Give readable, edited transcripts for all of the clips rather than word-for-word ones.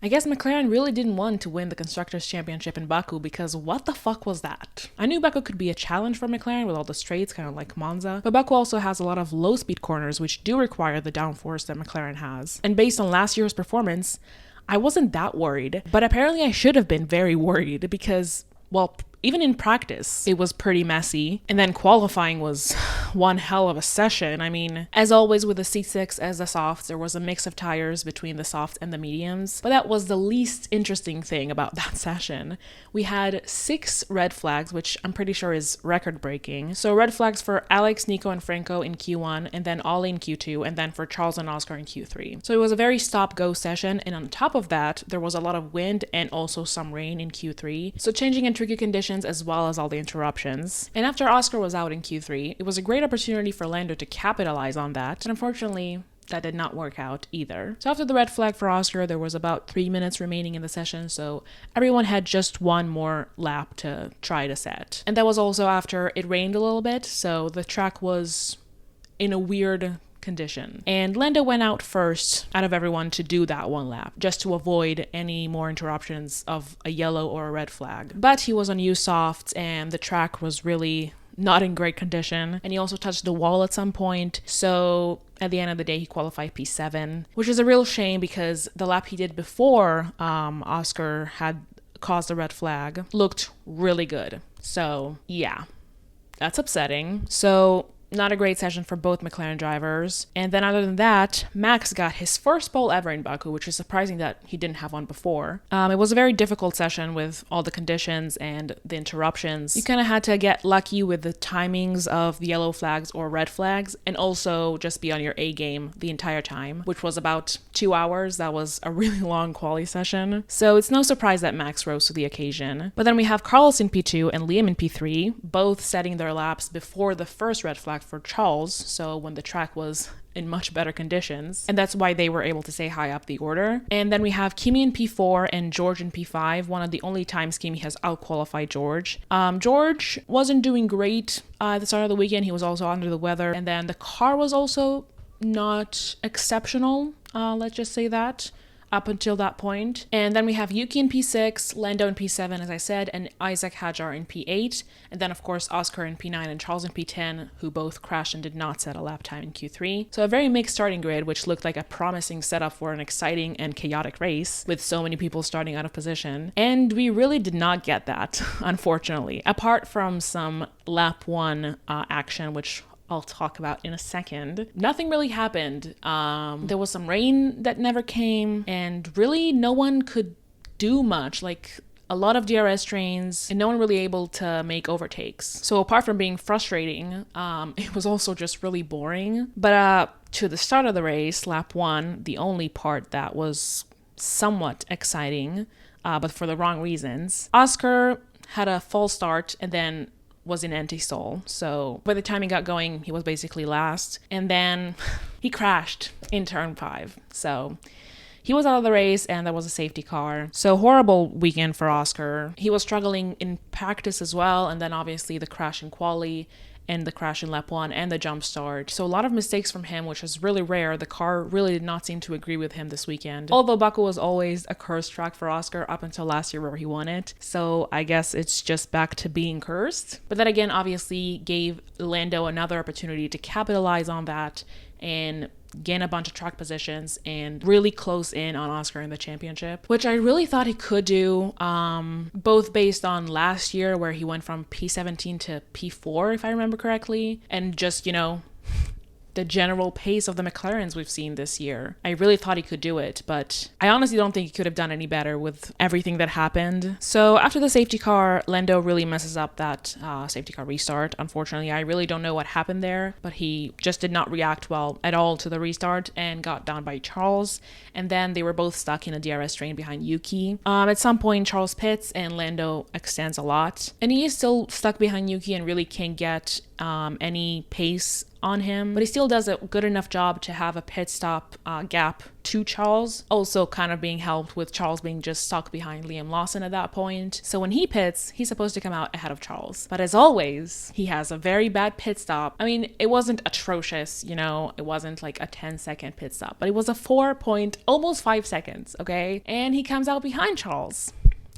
I guess McLaren really didn't want to win the Constructors' Championship in Baku because what the fuck was that? I knew Baku could be a challenge for McLaren with all the straights, kind of like Monza, but Baku also has a lot of low-speed corners which do require the downforce that McLaren has. And based on last year's performance, I wasn't that worried, but apparently I should have been very worried because, well, even in practice, it was pretty messy. And then qualifying was one hell of a session. I mean, as always with the C6 as the softs, there was a mix of tires between the softs and the mediums. But that was the least interesting thing about that session. We had 6 red flags, which I'm pretty sure is record-breaking. So red flags for Alex, Nico, and Franco in Q1, and then Ollie in Q2, and then for Charles and Oscar in Q3. So it was a very stop-go session, and on top of that, there was a lot of wind and also some rain in Q3. So changing in tricky conditions as well as all the interruptions. And after Oscar was out in Q3, it was a great opportunity for Lando to capitalize on that, and unfortunately, that did not work out either. So after the red flag for Oscar, there was about 3 minutes remaining in the session, so everyone had just one more lap to try to set. And that was also after it rained a little bit, so the track was in a weird condition. And Lando went out first out of everyone to do that one lap, just to avoid any more interruptions of a yellow or a red flag. But he was on used softs and the track was really not in great condition, and he also touched the wall at some point, so at the end of the day he qualified P7, which is a real shame because the lap he did before Oscar had caused a red flag looked really good. So yeah, that's upsetting. So not a great session for both McLaren drivers. And then other than that, Max got his first pole ever in Baku, which is surprising that he didn't have one before. It was a very difficult session with all the conditions and the interruptions. You kind of had to get lucky with the timings of the yellow flags or red flags, and also just be on your A game the entire time, which was about 2 hours. That was a really long quali session. So it's no surprise that Max rose to the occasion. But then we have Carlos in P2 and Liam in P3, both setting their laps before the first red flag for Charles, so when the track was in much better conditions, and that's why they were able to stay high up the order. And then we have Kimi in P4 and George in P5, one of the only times Kimi has out-qualified George. George wasn't doing great at the start of the weekend. He was also under the weather, and then the car was also not exceptional, let's just say that, up until that point. And then we have Yuki in P6, Lando in P7, as I said, and Isack Hadjar in P8. And then, of course, Oscar in P9 and Charles in P10, who both crashed and did not set a lap time in Q3. So a very mixed starting grid, which looked like a promising setup for an exciting and chaotic race, with so many people starting out of position. And we really did not get that, unfortunately. Apart from some lap 1 action, which I'll talk about in a second. Nothing really happened. There was some rain that never came, and really no one could do much. Like, a lot of DRS trains, and no one really able to make overtakes. So apart from being frustrating, it was also just really boring. But to the start of the race, lap 1, the only part that was somewhat exciting, but for the wrong reasons, Oscar had a false start and then was in anti-stall. So by the time he got going, he was basically last. And then he crashed in turn 5. So he was out of the race, and that was a safety car. So horrible weekend for Oscar. He was struggling in practice as well, and then obviously the crash in quali and the crash in lap 1 and the jump start. So a lot of mistakes from him, which is really rare. The car really did not seem to agree with him this weekend. Although Baku was always a cursed track for Oscar up until last year where he won it. So I guess it's just back to being cursed. But that again obviously gave Lando another opportunity to capitalize on that and gain a bunch of track positions and really close in on Oscar in the championship, which I really thought he could do, both based on last year where he went from P17 to P4, if I remember correctly, and just, you know, the general pace of the McLarens we've seen this year. I really thought he could do it, but I honestly don't think he could have done any better with everything that happened. So after the safety car, Lando really messes up that safety car restart. Unfortunately, I really don't know what happened there, but he just did not react well at all to the restart and got down by Charles. And then they were both stuck in a DRS train behind Yuki. At some point, Charles pits and Lando extends a lot. And he is still stuck behind Yuki and really can't get any pace on him, but he still does a good enough job to have a pit stop gap to Charles, also kind of being helped with Charles being just stuck behind Liam Lawson at that point. So when he pits, he's supposed to come out ahead of Charles. But as always, he has a very bad pit stop. I mean, it wasn't atrocious, you know, it wasn't like a 10-second pit stop, but it was a almost 5 seconds, okay? And he comes out behind Charles.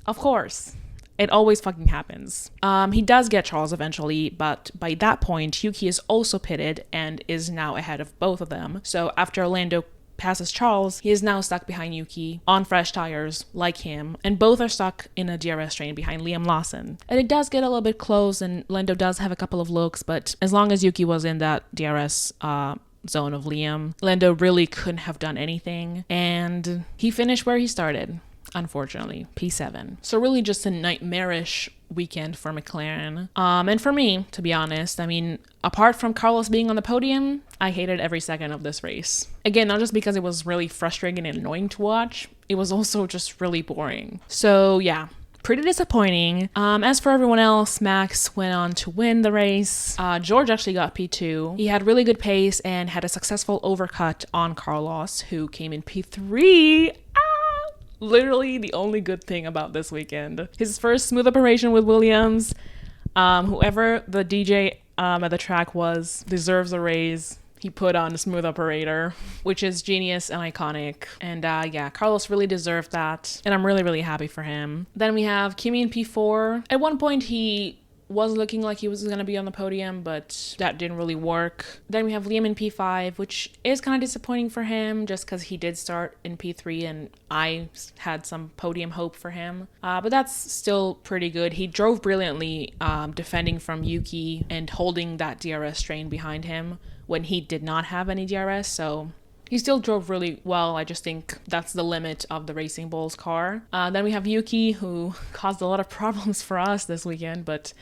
Of course. It always fucking happens. He does get Charles eventually, but by that point, Yuki is also pitted and is now ahead of both of them. So after Lando passes Charles, he is now stuck behind Yuki on fresh tires like him, and both are stuck in a DRS train behind Liam Lawson. And it does get a little bit close, and Lando does have a couple of looks, but as long as Yuki was in that DRS zone of Liam, Lando really couldn't have done anything, and he finished where he started. Unfortunately, P7. So really just a nightmarish weekend for McLaren. And for me, to be honest, I mean, apart from Carlos being on the podium, I hated every second of this race. Again, not just because it was really frustrating and annoying to watch, it was also just really boring. So yeah, pretty disappointing. As for everyone else, Max went on to win the race. George actually got P2. He had really good pace and had a successful overcut on Carlos, who came in P3. Literally the only good thing about this weekend. His first smooth operation with Williams. Whoever the DJ at the track was deserves a raise. He put on a smooth operator, which is genius and iconic. And yeah, Carlos really deserved that. And I'm really, really happy for him. Then we have Kimi in P4. At one point, he was looking like he was going to be on the podium, but that didn't really work. Then we have Liam in P5, which is kind of disappointing for him just because he did start in P3 and I had some podium hope for him. But that's still pretty good. He drove brilliantly defending from Yuki and holding that DRS train behind him when he did not have any DRS, so he still drove really well. I just think that's the limit of the Racing Bulls car. Then we have Yuki, who caused a lot of problems for us this weekend, but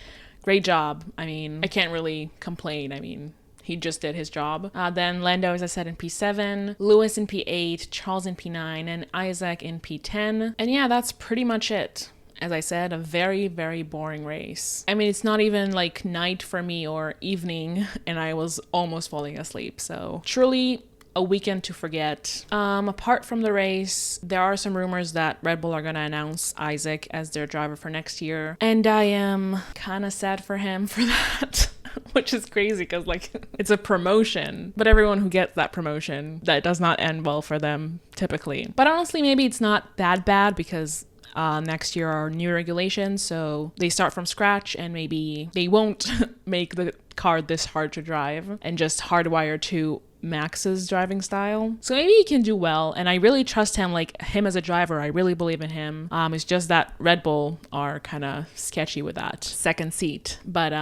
great job. I mean, I can't really complain. I mean, he just did his job. Then Lando, as I said, in P7, Lewis in P8, Charles in P9, and Isack in P10. And yeah, that's pretty much it. As I said, a very, very boring race. I mean, it's not even like night for me or evening, and I was almost falling asleep. So truly a weekend to forget. Apart from the race, there are some rumors that Red Bull are going to announce Isack as their driver for next year. And I am kind of sad for him for that. Which is crazy because, like, it's a promotion. But everyone who gets that promotion, that does not end well for them, typically. But honestly, maybe it's not that bad because next year are new regulations, so they start from scratch and maybe they won't make the car this hard to drive and just hardwire to Max's driving style. So maybe he can do well, and I really trust him, like him as a driver. I really believe in him. It's just that Red Bull are kind of sketchy with that second seat. But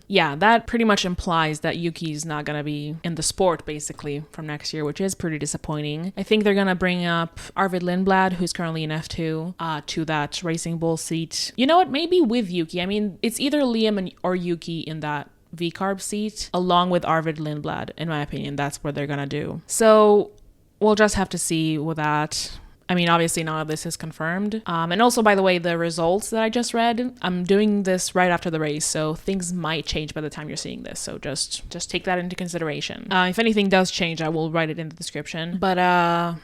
yeah, that pretty much implies that Yuki's not gonna be in the sport basically from next year, which is pretty disappointing. I think they're gonna bring up Arvid Lindblad, who's currently in F2, to that Racing Bull seat. You know what? Maybe with Yuki. I mean, it's either Liam or Yuki in that V-carb seat, along with Arvid Lindblad. In my opinion, that's what they're gonna do. So we'll just have to see with that. I mean, obviously none of this is confirmed. And also, by the way, the results that I just read, I'm doing this right after the race, so things might change by the time you're seeing this. So just take that into consideration. If anything does change, I will write it in the description. But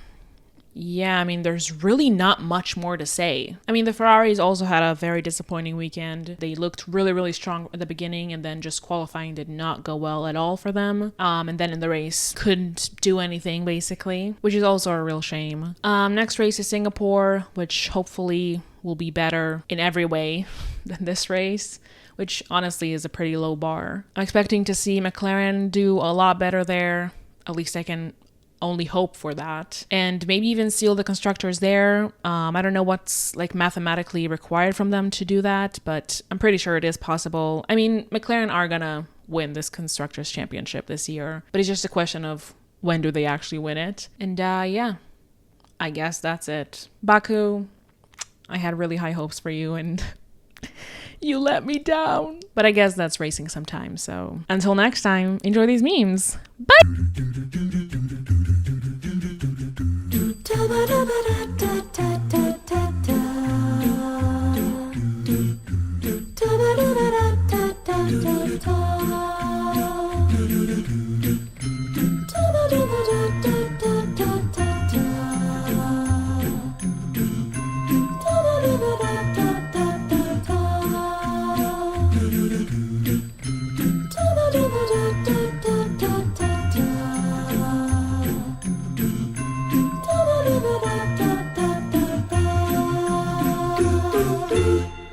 yeah, I mean, there's really not much more to say. I mean, the Ferraris also had a very disappointing weekend. They looked really, really strong at the beginning, and then just qualifying did not go well at all for them. And then in the race, couldn't do anything, basically, which is also a real shame. Next race is Singapore, which hopefully will be better in every way than this race, which honestly is a pretty low bar. I'm expecting to see McLaren do a lot better there. At least I can only hope for that, and maybe even seal the constructors there. I don't know what's like mathematically required from them to do that, but I'm pretty sure it is possible. I mean, McLaren are gonna win this constructors championship this year, but it's just a question of when do they actually win it. And yeah, I guess that's it. Baku, I had really high hopes for you and you let me down. But I guess that's racing sometimes. So until next time, enjoy these memes. Bye! Ferrari.